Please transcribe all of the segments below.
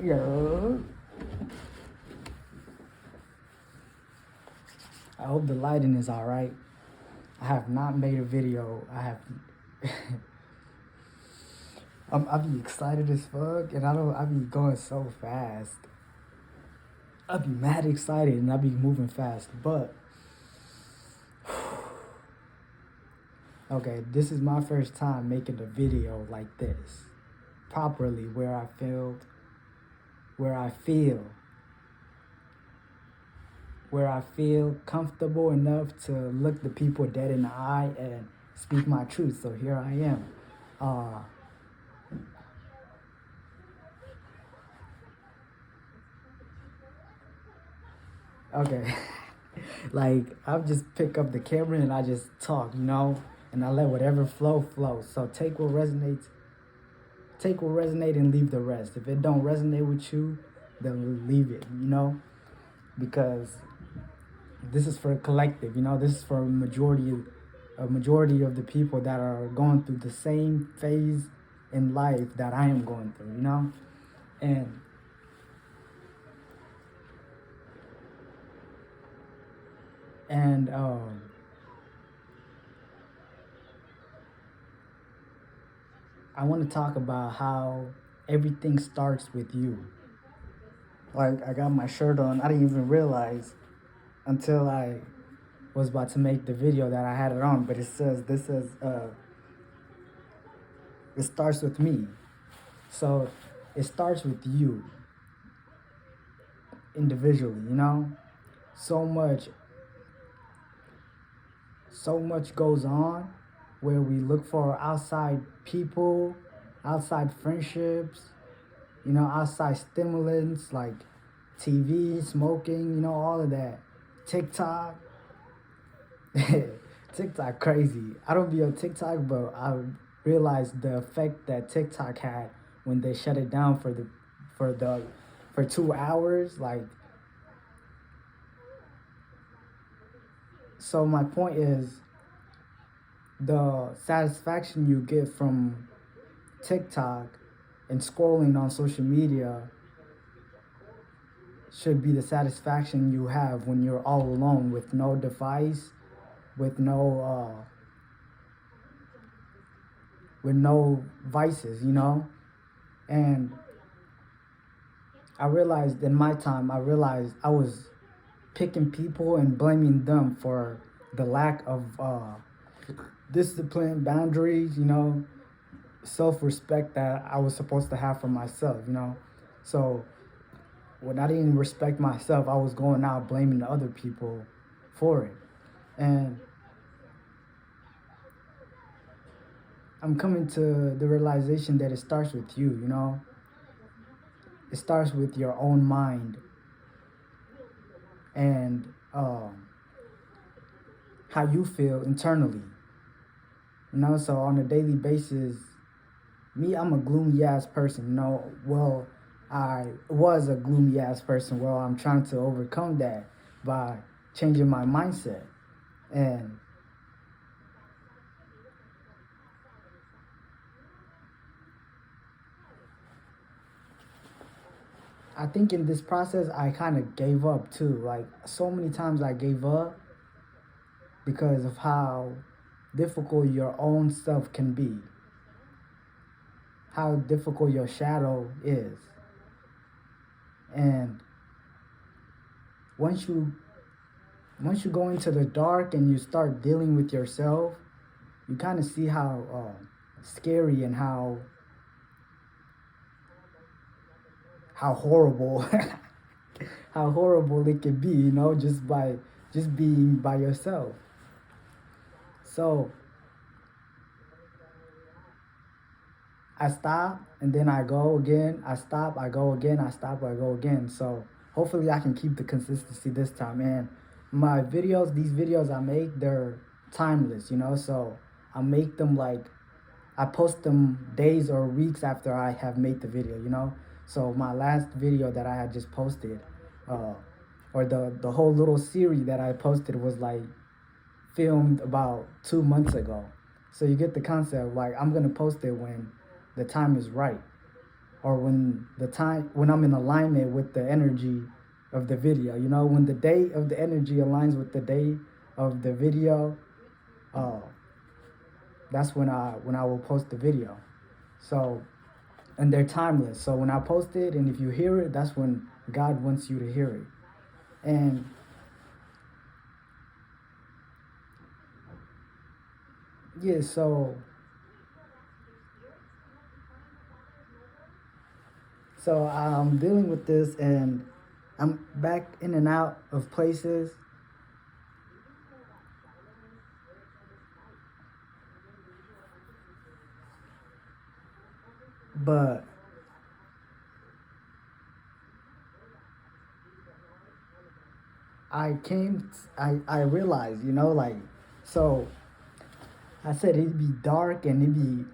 Yo. I hope the lighting is alright. I have not made a video. I be excited as fuck, and I be going so fast. I be mad excited, and I be moving fast. But okay, this is my first time making a video like this properly, where I feel, where I feel comfortable enough to look the people dead in the eye and speak my truth. So here I am. Okay. Like, I'll just pick up the camera and I just talk, and I let whatever flow. So take what resonates and leave the rest. If it don't resonate with you, then leave it, because this is for a collective, this is for a majority of the people that are going through the same phase in life that I am going through, and I want to talk about how everything starts with you. Like, I got my shirt on. I didn't even realize until I was about to make the video that I had it on, but it says it starts with me. So it starts with you individually, So much goes on where we look for outside people, outside friendships, outside stimulants like TV, smoking, all of that. TikTok. TikTok crazy. I don't be on TikTok, but I realized the effect that TikTok had when they shut it down for 2 hours. Like, so my point is, the satisfaction you get from TikTok and scrolling on social media should be the satisfaction you have when you're all alone with no device, with no vices, And I realized in my time, I was picking people and blaming them for the lack of discipline, boundaries, self-respect that I was supposed to have for myself, So when I didn't respect myself, I was going out blaming the other people for it. And I'm coming to the realization that it starts with you, It starts with your own mind and how you feel internally. So on a daily basis, I'm a gloomy ass person, Well, I was a gloomy ass person. Well, I'm trying to overcome that by changing my mindset. And I think in this process, I kind of gave up too. Like, so many times I gave up because of how difficult your own self can be, how difficult your shadow is. And once you go into the dark and you start dealing with yourself, you kind of see how scary and how horrible how horrible it can be, just being by yourself. So I stop and then I go again. I stop, I go again. I stop, I go again. So hopefully I can keep the consistency this time. And these videos I make, they're timeless, So I make them I post them days or weeks after I have made the video, So my last video that I had just posted, or the whole little series that I posted was filmed about 2 months ago. So you get the concept. I'm gonna post it when the time is right. or when I'm in alignment with the energy of the video. You know, when the day of the energy aligns with the day of the video, uh, that's when I will post the video. So, and they're timeless. So when I post it, and if you hear it, that's when God wants you to hear it. And yeah, so I'm dealing with this, and I'm back in and out of places. But I realized, you know, like, so I said it'd be dark and it'd be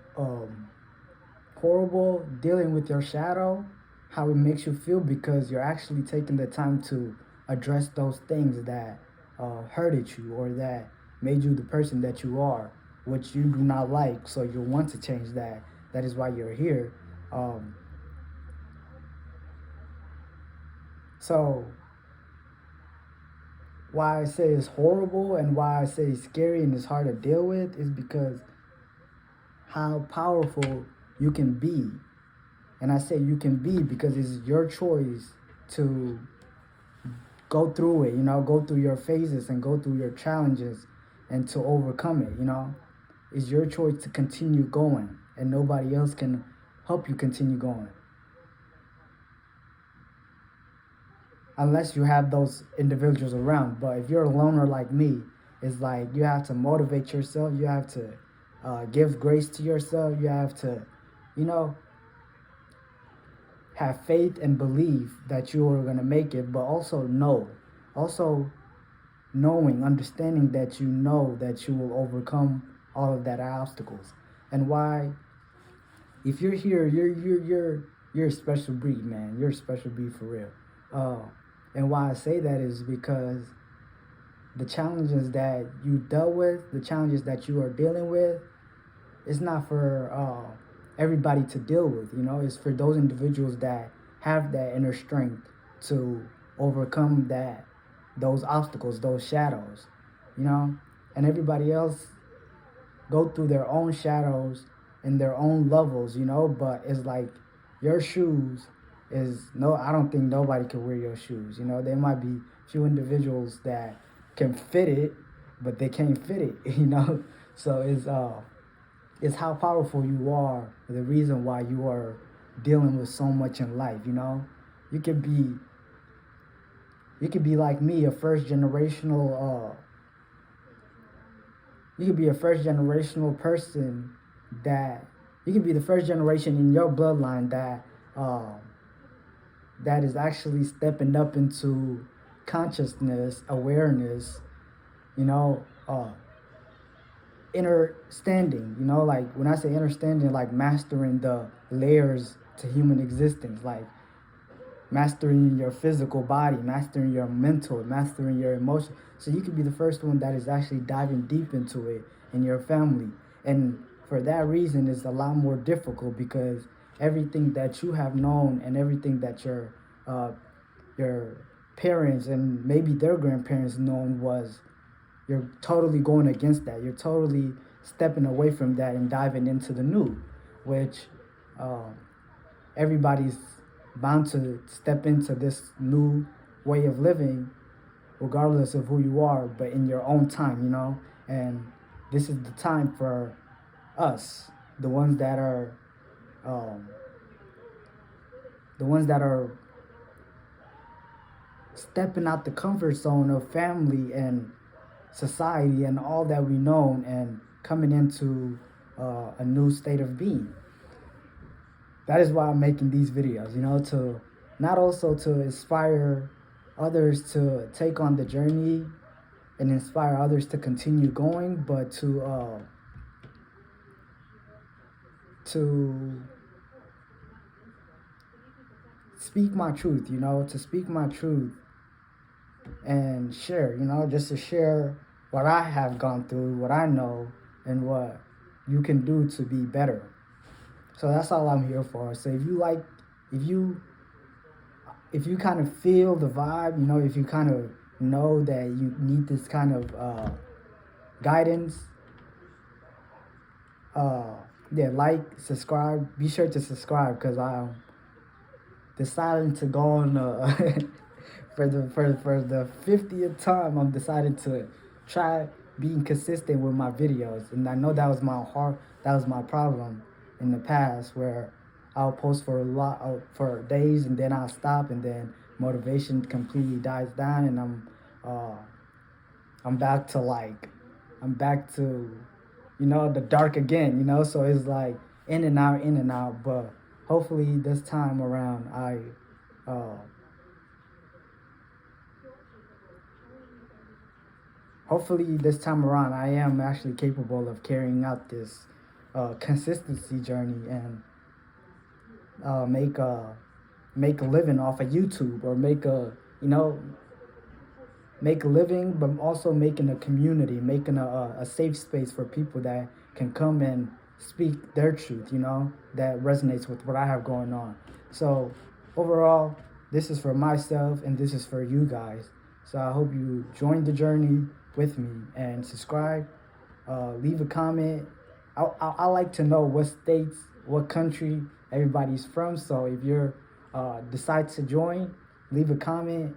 horrible dealing with your shadow, how it makes you feel, because you're actually taking the time to address those things that hurted you or that made you the person that you are, which you do not like. So you want to change that. That is why you're here. Um, so why I say it's horrible and why I say it's scary and it's hard to deal with is because how powerful you can be. And I say you can be because it's your choice to go through it, you know, go through your phases and go through your challenges and to overcome it, you know. It's your choice to continue going, and nobody else can help you continue going. Unless you have those individuals around. But if you're a loner like me, it's like you have to motivate yourself, you have to give grace to yourself, you have to, you know, have faith and believe that you are going to make it, but also knowing, understanding that you know that you will overcome all of that obstacles. And why, if you're here, you're a special breed, man. You're a special breed for real. And why I say that is because the challenges that you dealt with, the challenges that you are dealing with, it's not for everybody to deal with. You know, it's for those individuals that have that inner strength to overcome those obstacles, those shadows. You know, and everybody else go through their own shadows and their own levels. You know, but it's like your shoes is no. I don't think nobody can wear your shoes. You know, there might be few individuals that can fit it, but they can't fit it. You know, so it's how powerful you are, the reason why you are dealing with so much in life. You know, you could be you could be like me, a first generational you could be a first generational person that you could be the first generation in your bloodline uh, that is actually stepping up into consciousness, awareness, you know, understanding, you know, like when I say understanding, like mastering the layers to human existence, like mastering your physical body, mastering your mental, mastering your emotion. So you could be the first one that is actually diving deep into it in your family. And for that reason, it's a lot more difficult because everything that you have known and everything that your parents and maybe their grandparents known was, you're totally going against that. You're totally stepping away from that and diving into the new, which uh, everybody's bound to step into this new way of living, regardless of who you are, but in your own time, you know. And this is the time for us, the ones that are, um, the ones that are stepping out the comfort zone of family and society and all that we know and coming into a new state of being. That is why I'm making these videos, you know, to not also to inspire others to take on the journey and inspire others to continue going, but to speak my truth, you know, to speak my truth and share, you know, just to share what I have gone through, what I know, and what you can do to be better. So that's all I'm here for. So if you like if you kind of feel the vibe, if you kind of know that you need this kind of guidance, uh, yeah, like, subscribe. Be sure to subscribe because I decided to go on for the 50th time. I'm decided to try being consistent with my videos, and I know that was my problem in the past where I'll post for a lot for days and then I'll stop and then motivation completely dies down and uh, I'm back to I'm back to the dark again. So it's like in and out, but hopefully this time around uh, hopefully this time around I am actually capable of carrying out this consistency journey and make a living off of YouTube, or make a living, but also making a community, making a safe space for people that can come and speak their truth, that resonates with what I have going on. So overall, this is for myself and this is for you guys. So I hope you join the journey with me and subscribe, leave a comment. I like to know what states, what country everybody's from. So if you're decide to join, leave a comment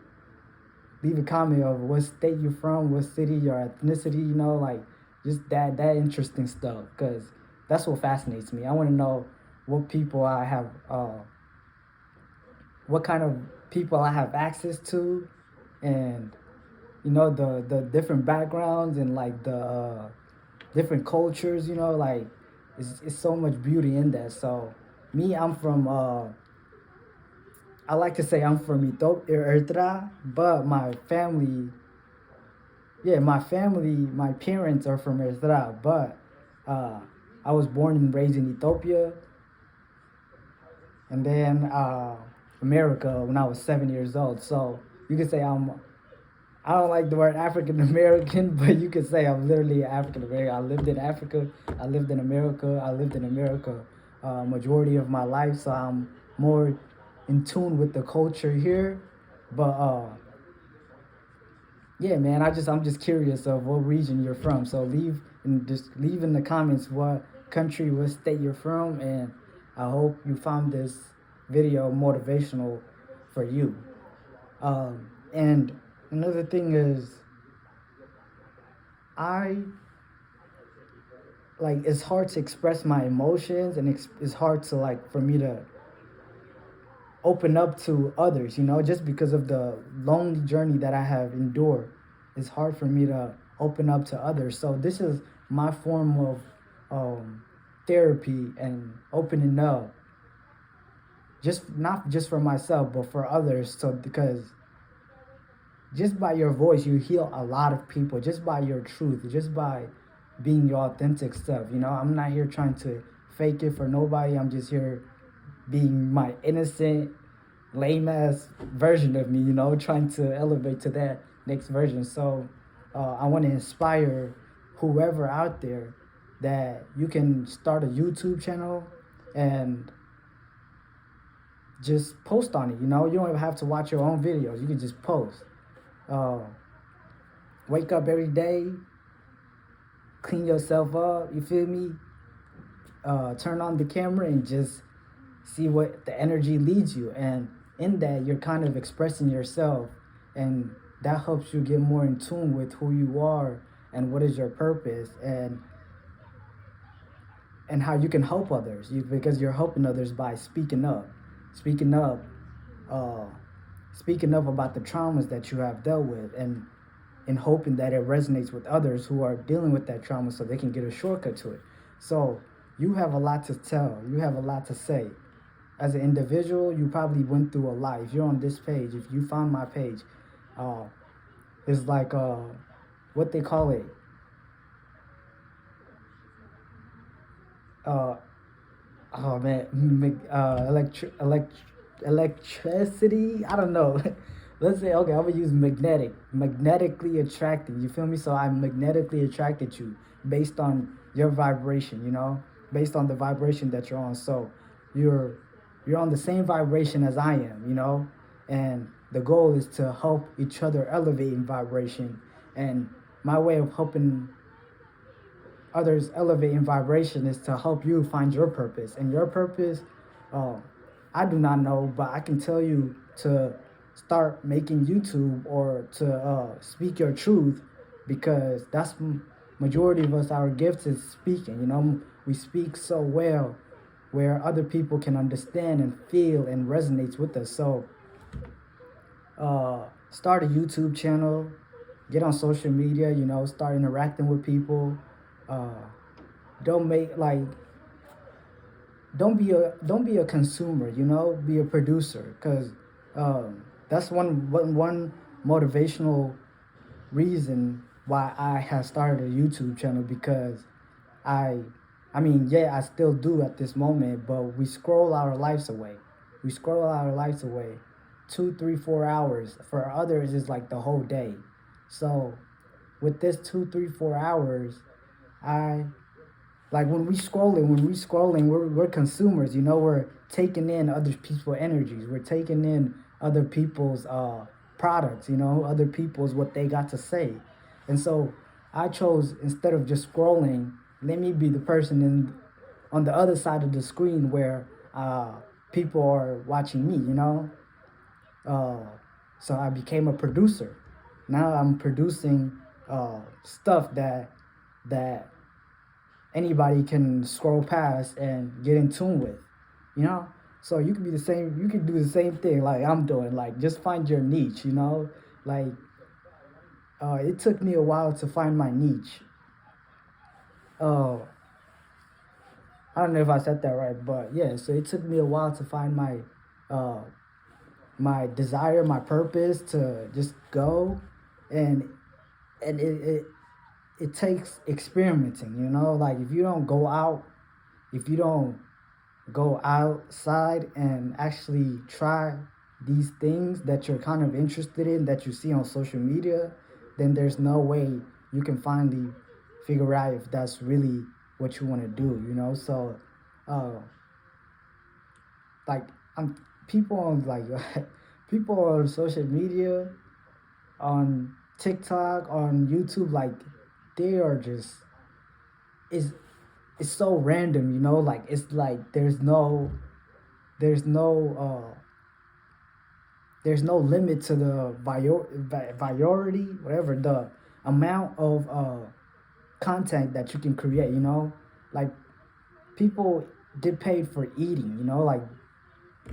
leave a comment of what state you're from, what city, your ethnicity, like just that interesting stuff, because that's what fascinates me. I want to know what people I have, what kind of people I have access to, and the different backgrounds and like the different cultures. Like it's so much beauty in that. So me, I'm from I like to say I'm from Eritrea, but my parents are from Eritrea, but uh, I was born and raised in Ethiopia, and then America when I was 7 years old. So you could say I don't like the word African American, but you could say I'm literally African American. I lived in Africa, I lived in America, I lived in America majority of my life, so I'm more in tune with the culture here. But yeah, man, I'm just curious of what region you're from. So leave in the comments what country, what state you're from, and I hope you found this video motivational for you. And another thing is, I like it's hard to express my emotions, and it's hard to like for me to open up to others, just because of the lonely journey that I have endured. It's hard for me to open up to others. So this is my form of therapy and opening up, just not just for myself, but for others. So because just by your voice, you heal a lot of people. Just by your truth, just by being your authentic self. I'm not here trying to fake it for nobody. I'm just here being my innocent, lame ass version of me, trying to elevate to that next version. So I want to inspire whoever out there that you can start a YouTube channel and just post on it. You don't even have to watch your own videos. You can just post. Wake up every day, clean yourself up, you feel me? Turn on the camera and just see what the energy leads you, and in that you're kind of expressing yourself, and that helps you get more in tune with who you are and what is your purpose, and how you can help others, because you're helping others by speaking up speaking up uh, speaking up about the traumas that you have dealt with, and hoping that it resonates with others who are dealing with that trauma so they can get a shortcut to it. So you have a lot to tell, you have a lot to say. As an individual, you probably went through a lot. If you're on this page, if you found my page, it's like what they call it, oh man, electricity. I don't know. Let's say, okay, I'm gonna use magnetically attracted. You feel me? So I'm magnetically attracted to you based on your vibration. Based on the vibration that you're on. So you're you're on the same vibration as I am, you know, and the goal is to help each other elevate in vibration. And my way of helping others elevate in vibration is to help you find your purpose. And your purpose, uh, I do not know, but I can tell you to start making YouTube or to speak your truth, because that's majority of us. Our gift is speaking. You know, we speak so well, where other people can understand and feel and resonates with us. So, start a YouTube channel, get on social media. You know, start interacting with people. Uh, don't make like don't be a consumer, you know, be a producer, because that's one motivational reason why I have started a YouTube channel, because i I mean, yeah, I still do at this moment, but we scroll our lives away. We scroll our lives away 2 3 4 hours. For others it's like the whole day. So with this 2 3 4 hours, I like when we scrolling, we're consumers, you know. We're taking in other people's energies, we're taking in other people's products, you know, other people's what they got to say. And so I chose, instead of just scrolling, let me be the person in on the other side of the screen where people are watching me, you know. uh, so I became a producer. Now I'm producing stuff that anybody can scroll past and get in tune with, you know. So you could be the same, you could do the same thing like I'm doing, like just find your niche, you know. Like it took me a while to find my niche. uh I don't know if I said that right, but yeah, so it took me a while to find uh my desire, my purpose to just go. And and it it takes experimenting, you know. Like if you don't go out, if you don't go outside and actually try these things that you're kind of interested in, that you see on social media, then there's no way you can finally figure out if that's really what you want to do, you know. So uh like I'm people on like people on social media, on TikTok, on YouTube, like they are just, it's it's so random, you know. Like it's like there's no there's no limit to the variety, whatever, the amount of content that you can create, you know. Like people get paid for eating, you know.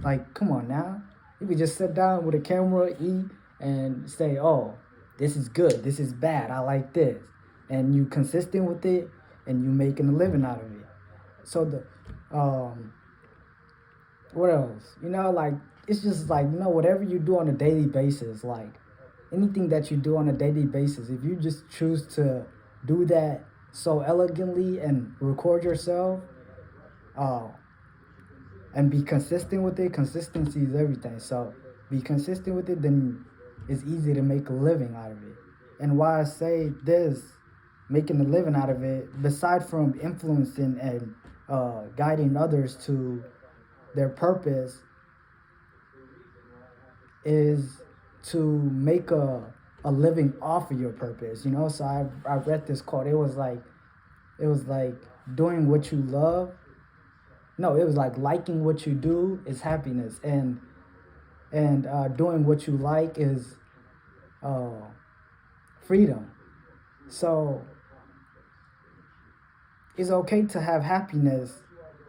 Like come on now, you could just sit down with a camera, eat, and say, oh, this is good, this is bad, I like this, and you consistent with it, and you making a living out of it. So the what else? You know, like it's just like, you know, whatever you do on a daily basis, like anything that you do on a daily basis, if you just choose to do that so elegantly and record yourself, uh, and be consistent with it. Consistency is everything. So be consistent with it, then it's easy to make a living out of it. And why I say this, making a living out of it, beside from influencing and guiding others to their purpose, is to make a living off of your purpose, you know. So I read this quote. It was like doing what you love. No, it was like liking what you do is happiness, and doing what you like is uh, freedom. So it's okay to have happiness,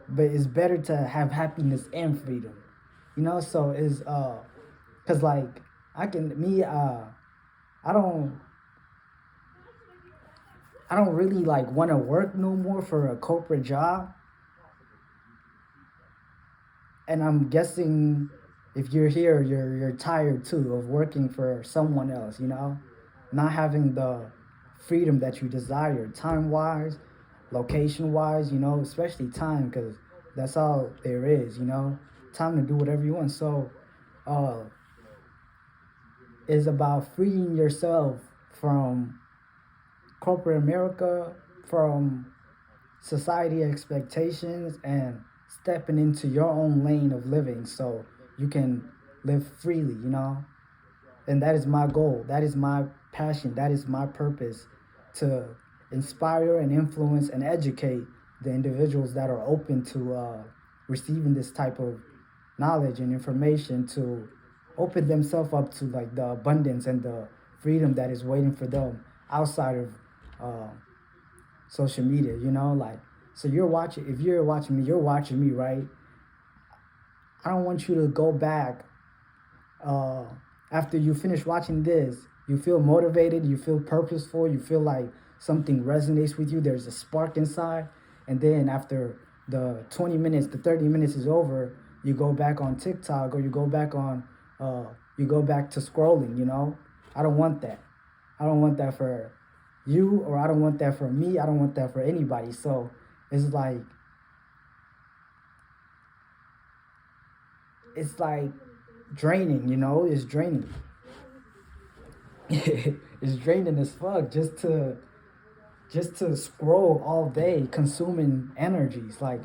but it's better to have happiness and freedom, you know. So is cause like I don't I don't really like want to work no more for a corporate job. And I'm guessing if you're here, you're tired too of working for someone else, you know, not having the freedom that you desire, time wise, location wise, you know, especially time, because that's all there is, you know, time to do whatever you want. So, uh, it's about freeing yourself from corporate America, from society expectations, and stepping into your own lane of living so you can live freely, you know? And that is my goal. That is my passion. That is my purpose, to inspire and influence and educate the individuals that are open to receiving this type of knowledge and information, to open themselves up to like the abundance and the freedom that is waiting for them outside of uh, social media, you know? Like, so you're watching, if you're watching me, you're watching me, right? I don't want you to go back uh, after you finish watching this. You feel motivated, you feel purposeful, you feel like something resonates with you, there's a spark inside. And then after the 20 minutes, the 30 minutes is over, you go back on TikTok, or you go back on, you go back to scrolling, you know? I don't want that. I don't want that for you, or I don't want that for me. I don't want that for anybody. So it's like draining, you know? It's draining. It's draining as fuck just to scroll all day, consuming energies. Like,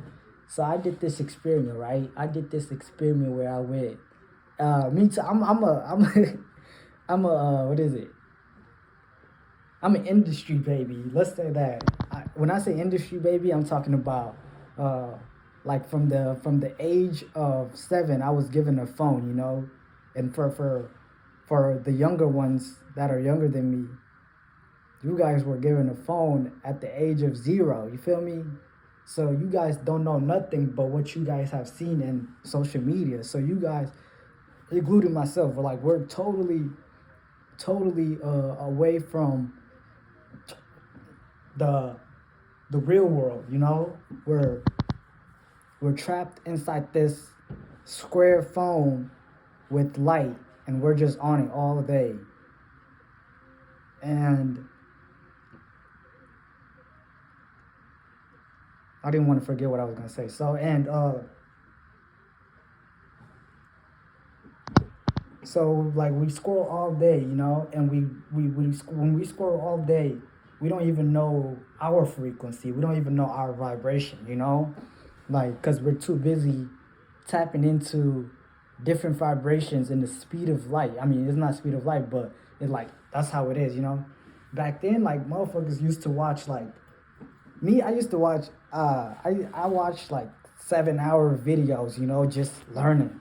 so I did this experiment, right? I did this experiment where I went. Me too. I'm a what is it? I'm an industry baby. Let's say that. When I say industry baby, I'm talking about uh, like from the age of 7, I was given a phone, you know, and for the younger ones that are younger than me, you guys were given a phone at the age of 0. You feel me? So you guys don't know nothing but what you guys have seen in social media. So you guys, including myself, we're totally away from the the real world. You know, we're trapped inside this square phone with light, and we're just on it all day. And I didn't want to forget what I was gonna say. So like we scroll all day, you know, and when we scroll all day, we don't even know our frequency. We don't even know our vibration, you know, like because we're too busy tapping into different vibrations in the speed of light. I mean, it's not speed of light, but it's like that's how it is, you know. Back then, like motherfuckers used to watch like me. I used to watch. I watched like 7-hour videos, you know, just learning.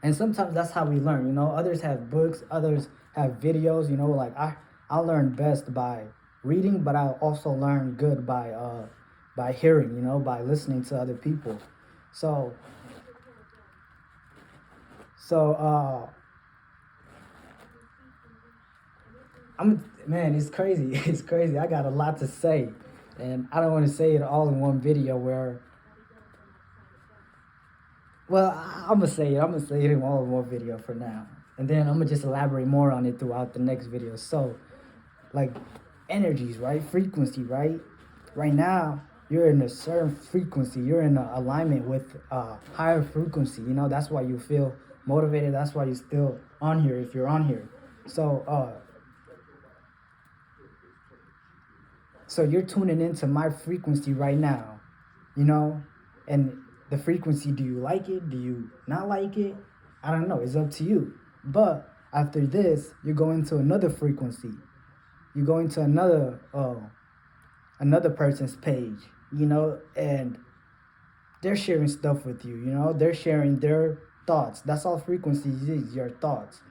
And sometimes that's how we learn, you know. Others have books, others have videos, you know. Like I learn best by reading, but I also learn good by hearing, you know, by listening to other people. So so I'm man, it's crazy. It's crazy. I got a lot to say, and I don't want to say it all in one video. Well, I'm gonna say it. I'm gonna say it in all in one video for now, and then I'm gonna just elaborate more on it throughout the next video. So, like, energies, right? Frequency, right? Right now, you're in a certain frequency. You're in a alignment with higher frequency. You know, that's why you feel motivated. That's why you're still on here if you're on here. So, so you're tuning into my frequency right now, you know, and the frequency, do you like it? Do you not like it? I don't know. It's up to you. But after this, you go into another frequency. You go into another person's page, you know, and they're sharing stuff with you, you know. They're sharing their thoughts. That's all frequencies is, your thoughts.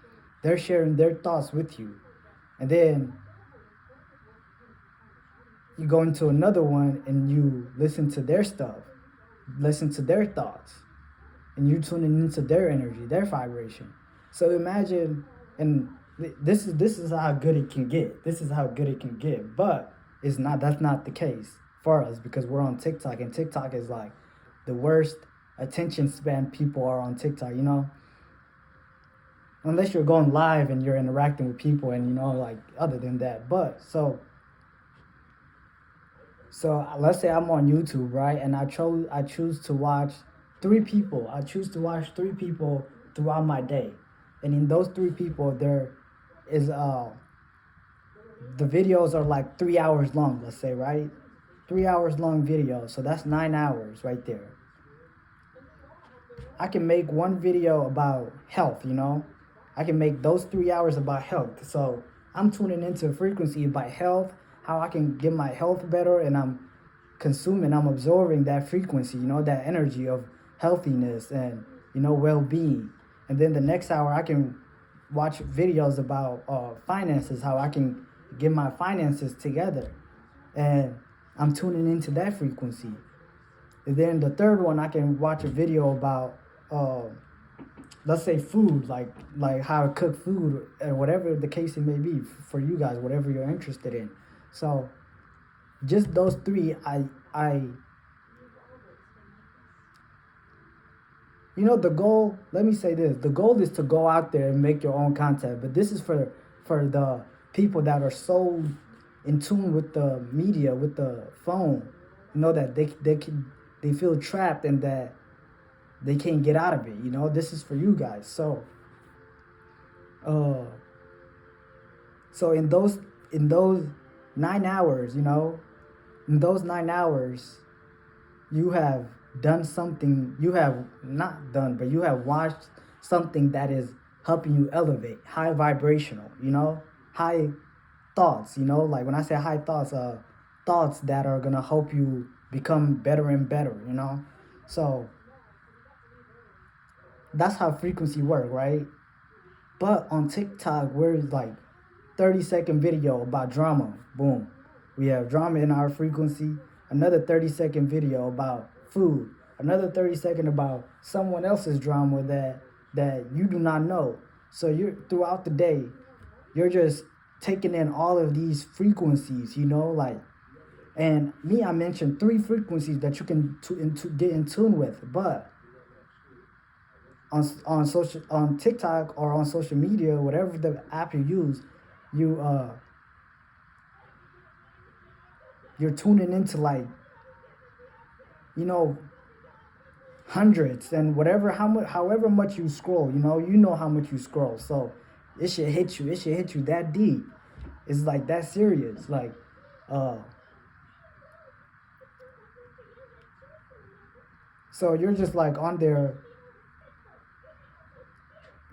They're sharing their thoughts with you. And then you go into another one and you listen to their stuff, listen to their thoughts, and you tuning into their energy, their vibration. So imagine, and this is how good it can get. This is how good it can get. But it's not. That's not the case for us because we're on TikTok, and TikTok is like the worst attention span people are on TikTok. You know, unless you're going live and you're interacting with people, and you know, like other than that. But so let's say I'm on YouTube, right? And I choose to watch 3 people. I choose to watch 3 people throughout my day. And in those 3 people there is the videos are like 3 hours long, let's say, right? 3 hours long videos. So that's 9 hours right there. I can make one video about health, you know. I can make those 3 hours about health. So I'm tuning into a frequency about health, how I can get my health better, and I'm absorbing that frequency, you know, that energy of healthiness and, you know, well-being. And then the next hour I can watch videos about finances, how I can get my finances together. And I'm tuning into that frequency. And then the third one, I can watch a video about, let's say, food, like how to cook food, or whatever the case it may be for you guys, whatever you're interested in. So just those three, I, you know, the goal. Let me say this: the goal is to go out there and make your own content. But this is for the people that are so in tune with the media, with the phone, you know, that they feel trapped and that they can't get out of it. You know, this is for you guys. Uh, so in those 9 hours, you know, in those 9 hours, you have done something. You have not done, but you have watched something that is helping you elevate, high vibrational. You know, high thoughts. You know, like when I say high thoughts, thoughts that are gonna help you become better and better. You know, so that's how frequency work, right? But on TikTok, we're like 30-second video about drama. Boom. We have drama in our frequency. Another 30-second video about food. Another 30-second about someone else's drama that you do not know. So you're throughout the day, you're just taking in all of these frequencies, you know, like, and me, I mentioned three frequencies that you can get in tune with, but on TikTok or on social media, whatever the app you use, you you're tuning into, like, you know, hundreds and whatever, however much you scroll, you know how much you scroll. So it should hit you. It should hit you that deep. It's like that serious. Like so you're just like on there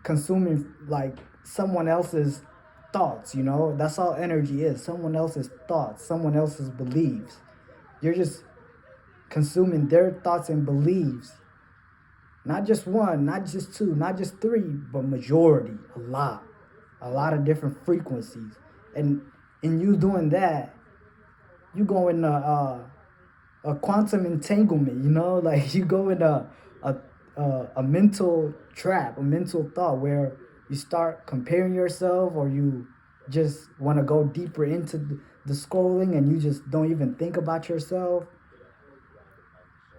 consuming like someone else's thoughts, you know? That's all energy is. Someone else's thoughts, someone else's beliefs. You're just consuming their thoughts and beliefs. Not just one, not just two, not just three, but majority, a lot of different frequencies. And in you doing that, you go in a quantum entanglement, you know, like you go in a mental trap, a mental thought where you start comparing yourself, or you just want to go deeper into the scrolling and you just don't even think about yourself.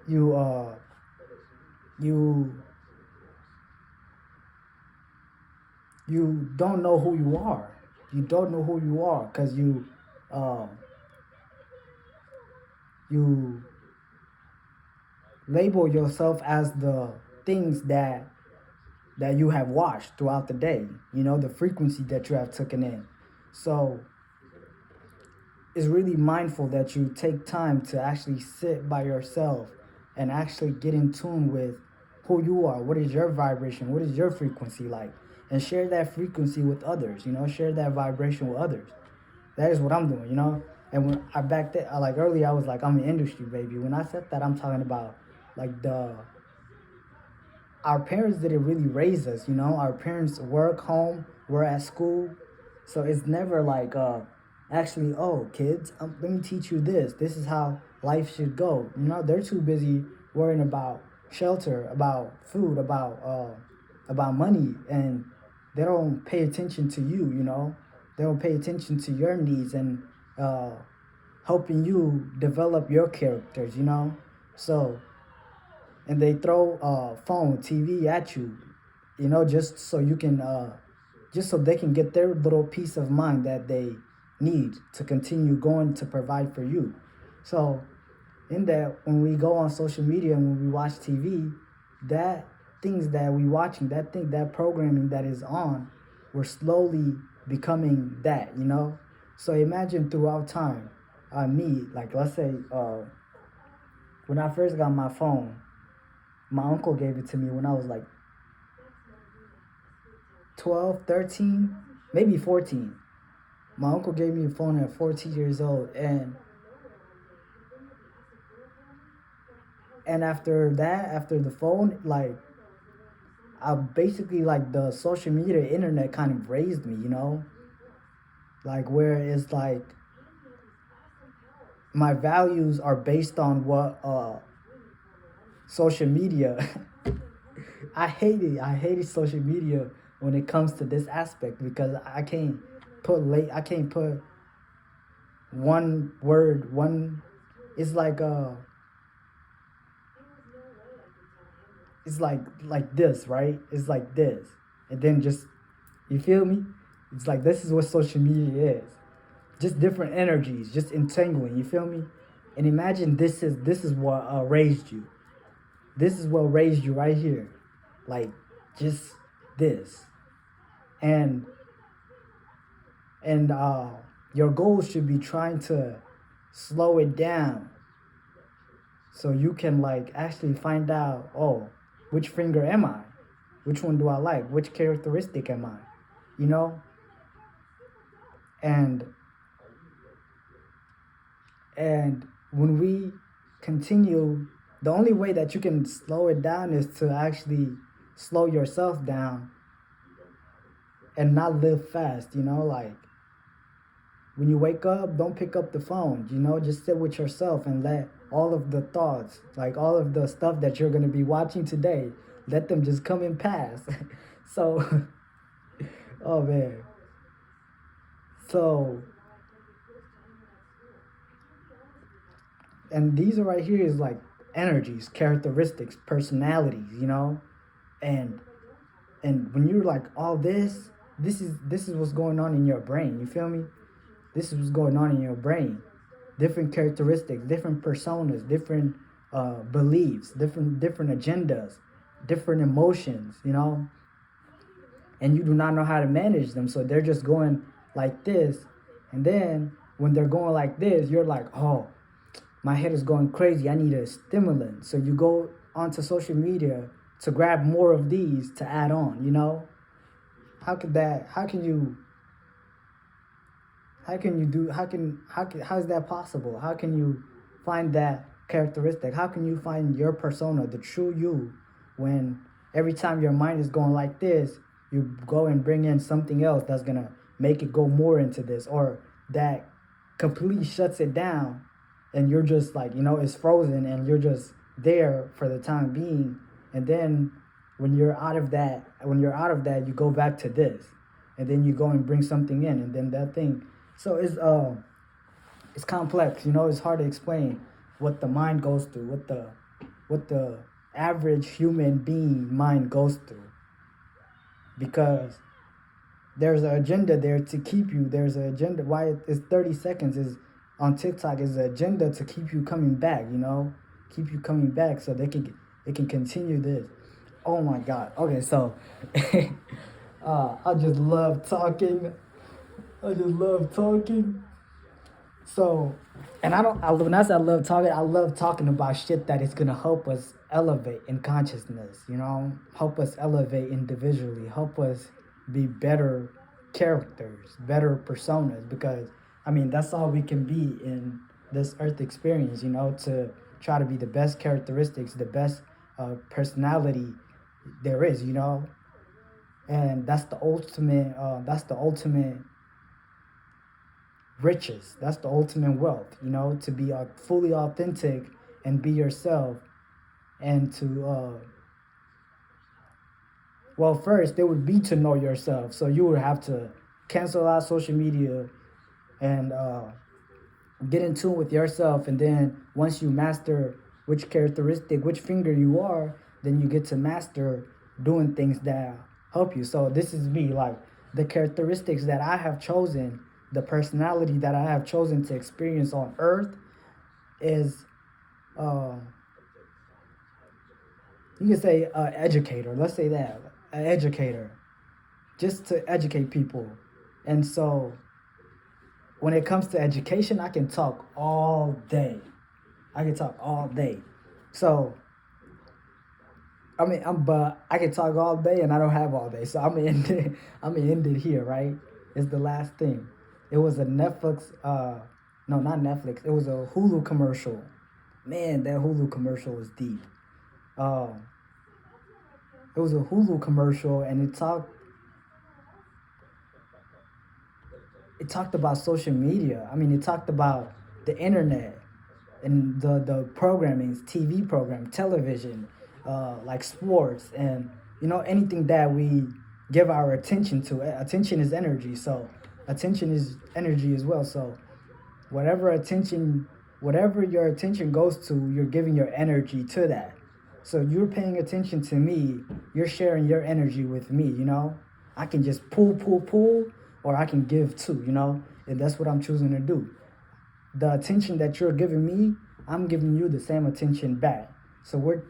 You you don't know who you are. You don't know who you are because uh, you label yourself as the things that you have watched throughout the day. You know, the frequency that you have taken in. So it's really mindful that you take time to actually sit by yourself and actually get in tune with who you are. What is your vibration? What is your frequency like? And share that frequency with others, you know, share that vibration with others. That is what I'm doing, you know. And when I back then, like earlier, I was like, I'm an industry baby. When I said that, I'm talking about like our parents didn't really raise us, you know. Our parents work home, we're at school, so it's never like actually, oh kids, let me teach you this. This is how life should go. You know, they're too busy worrying about shelter, about food, about money, and they don't pay attention to you. You know, they don't pay attention to your needs and helping you develop your characters. You know, so and they throw phone, TV at you, you know, just so you can, just so they can get their little peace of mind that they need to continue going to provide for you. So, in that, when we go on social media and when we watch TV, that things that we watching, that programming that is on, we're slowly becoming that, you know. So imagine throughout time, me, like let's say, when I first got my phone, My uncle gave it to me when I was like 12, 13, maybe 14. My uncle gave me a phone at 14 years old, and after that, after the phone, like I basically like the social media internet kind of raised me, you know? Like where it's like my values are based on what social media I hate it. I hated social media when it comes to this aspect because I can't put one word, one it's like this, right? It's like this. And then just you feel me? It's like this is what social media is. Just different energies, just entangling, you feel me? And imagine this is what raised you. This is what raised you right here. Like just this. And and your goal should be trying to slow it down so you can like actually find out, oh, which finger am I? Which one do I like? Which characteristic am I? You know? And and when we continue, the only way that you can slow it down is to actually slow yourself down and not live fast, you know, like when you wake up, don't pick up the phone, you know, just sit with yourself and let all of the thoughts, like all of the stuff that you're going to be watching today, let them just come and pass. So, oh man. So, and these are right here is like energies, characteristics, personalities, you know, and when you're like all this is what's going on in your brain. You feel me? This is what's going on in your brain. Different characteristics, different personas, different beliefs, different agendas, different emotions, you know, and you do not know how to manage them. So they're just going like this, and then when they're going like this, you're like, oh, my head is going crazy. I need a stimulant. So you go onto social media to grab more of these to add on, you know? How could that, how can you do, how is that possible? How can you find that characteristic? How can you find your persona, the true you, when every time your mind is going like this, you go and bring in something else that's gonna make it go more into this, or that completely shuts it down, and you're just like, you know, it's frozen and you're just there for the time being. And then when you're out of that, you go back to this, and then you go and bring something in, and then that thing. So it's complex, you know. It's hard to explain what the mind goes through, what the average human being mind goes through, because there's an agenda there to keep you. There's an agenda. Why it's 30 seconds is on TikTok is an agenda to keep you coming back, you know, keep you coming back so it can continue this. Oh my God. Okay, so I just love talking. So, and when I say I love talking about shit that is gonna help us elevate in consciousness, you know, help us elevate individually, help us be better characters, better personas, because I mean that's all we can be in this earth experience, you know, to try to be the best characteristics, the best personality there is, you know, and that's the ultimate. Riches. That's the ultimate wealth, you know, to be fully authentic and be yourself, and to well, first it would be to know yourself. So you would have to cancel out social media and get in tune with yourself, and then once you master which characteristic, which finger you are, then you get to master doing things that help you. So this is me, like the characteristics that I have chosen, the personality that I have chosen to experience on earth is you can say educator. Let's say that, an educator, just to educate people. And so when it comes to education, I can talk all day. So I mean, but I can talk all day and I don't have all day, so I'm gonna end it. I'm gonna end it here, right? It's the last thing. It was a Netflix. No, not Netflix. It was a Hulu commercial. Man, that Hulu commercial was deep. Um, it was a Hulu commercial, and it talked about social media. I mean, it talked about the internet and the programming, TV program, television, like sports, and anything that we give our attention to. Attention is energy, so attention is energy as well. So whatever attention, whatever your attention goes to, you're giving your energy to that. So you're paying attention to me, you're sharing your energy with me. I can just pull, or I can give too. And that's what I'm choosing to do. The attention that you're giving me, I'm giving you the same attention back. So we're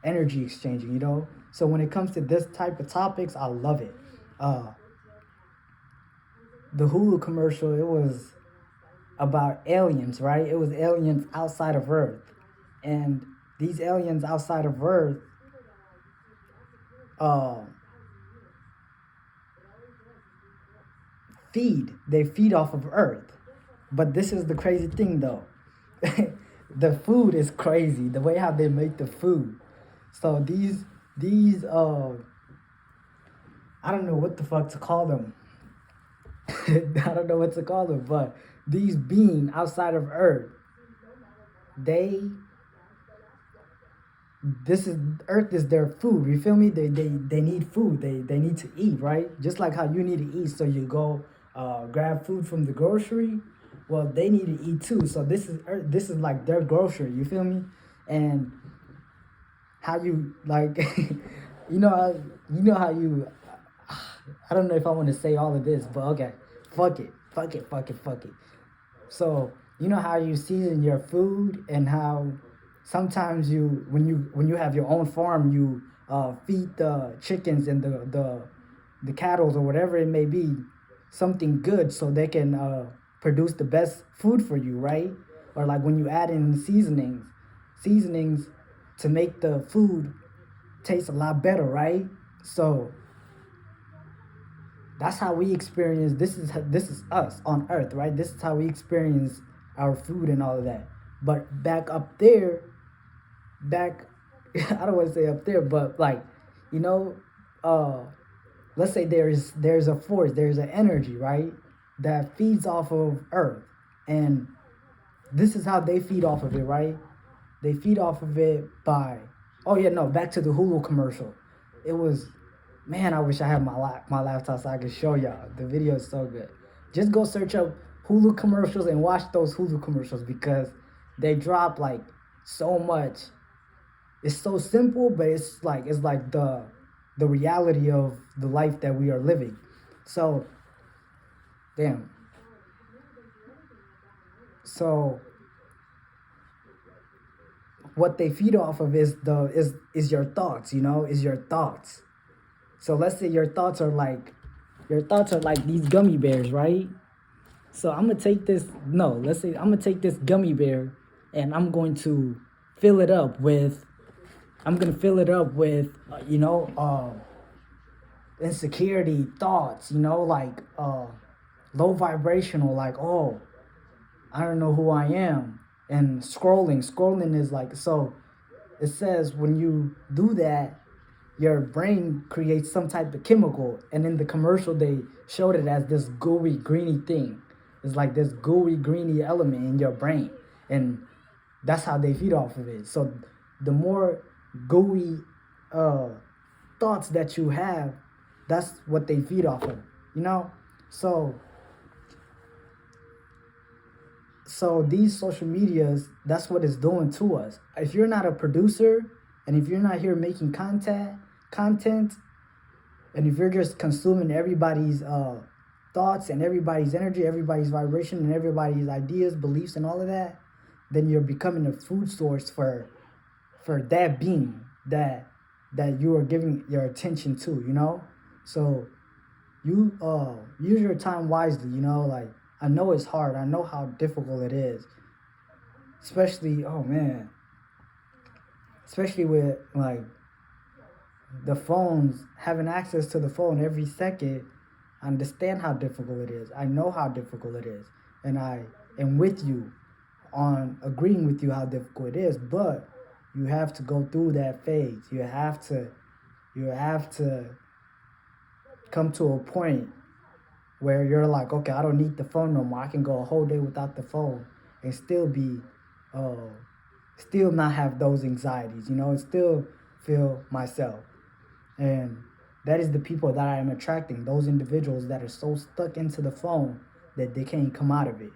energy exchanging. So when it comes to this type of topics, I love it. Uh, the Hulu commercial, it was about aliens, right? It was aliens outside of Earth. And these aliens outside of Earth, uh, they feed off of Earth. But this is the crazy thing though. The food is crazy, the way how they make the food. So these I don't know what the fuck to call them. I don't know what to call them, but these beings outside of Earth, they this is Earth is their food. You feel me? They need food. They need to eat, right? Just like how you need to eat, so you go grab food from the grocery. Well, they need to eat too. So this is Earth. This is like their grocery. You feel me? And how you like, how you. I don't know if I want to say all of this, but okay, fuck it. So you know how you season your food, and how sometimes when you have your own farm, you feed the chickens and the cattle or whatever it may be something good, so they can produce the best food for you, right? Or like when you add in seasonings to make the food taste a lot better, right? So that's how we experience. This is us on Earth, right? This is how we experience our food and all of that. But back up there, back I don't want to say up there, but like, you know, uh, let's say there's a force, there's an energy, right, that feeds off of Earth, and this is how they feed off of it, right? They feed off of it by, oh yeah, no, back to the Hulu commercial. It was, man, I wish I had my laptop so I could show y'all. The video is so good. Just go search up Hulu commercials and watch those Hulu commercials, because they drop like so much. It's so simple, but it's like the reality of the life that we are living. So, damn. So what they feed off of is your thoughts, is your thoughts. So let's say your thoughts are like these gummy bears, right? So I'm gonna take this. No, let's say I'm gonna take this gummy bear, and fill it up with. I'm gonna fill it up with, insecurity thoughts. Like low vibrational. Like, oh, I don't know who I am. And scrolling is like, so. It says when you do that, your brain creates some type of chemical, and in the commercial they showed it as this gooey greeny thing. It's like this gooey greeny element in your brain, and that's how they feed off of it. So the more gooey uh, thoughts that you have, that's what they feed off of. you know so so these social medias, that's what it's doing to us. If you're not a producer, and if you're not here making content, and if you're just consuming everybody's thoughts and everybody's energy, everybody's vibration, and everybody's ideas, beliefs, and all of that, then you're becoming a food source for that being that you are giving your attention to. So you use your time wisely. Like, I know it's hard, I know how difficult it is, especially, oh man, especially with like the phones, having access to the phone every second, I understand how difficult it is. I know how difficult it is. And I am with you on agreeing with you how difficult it is, but you have to go through that phase. You have to come to a point where you're like, okay, I don't need the phone no more. I can go a whole day without the phone and still be, still not have those anxieties, and still feel myself. And that is the people that I am attracting, those individuals that are so stuck into the phone that they can't come out of it.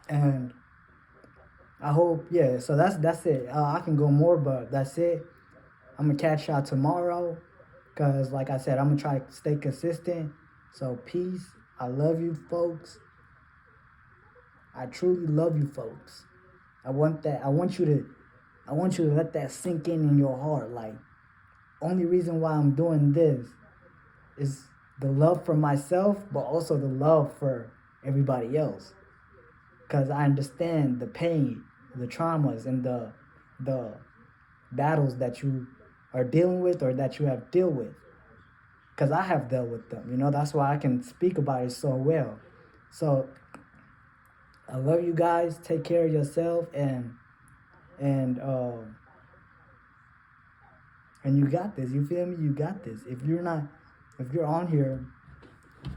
And I hope, yeah, so that's it. I can go more, but that's it. I'm going to catch y'all tomorrow because, like I said, I'm going to try to stay consistent. So peace. I love you, folks. I truly love you, folks. I want you to let that sink in your heart. Like, only reason why I'm doing this is the love for myself, but also the love for everybody else. Because I understand the pain, the traumas, and the battles that you are dealing with or that you have dealt with. Because I have dealt with them. That's why I can speak about it so well. So I love you guys. Take care of yourself, and you got this. You feel me? You got this. If you're on here,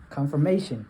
confirmation.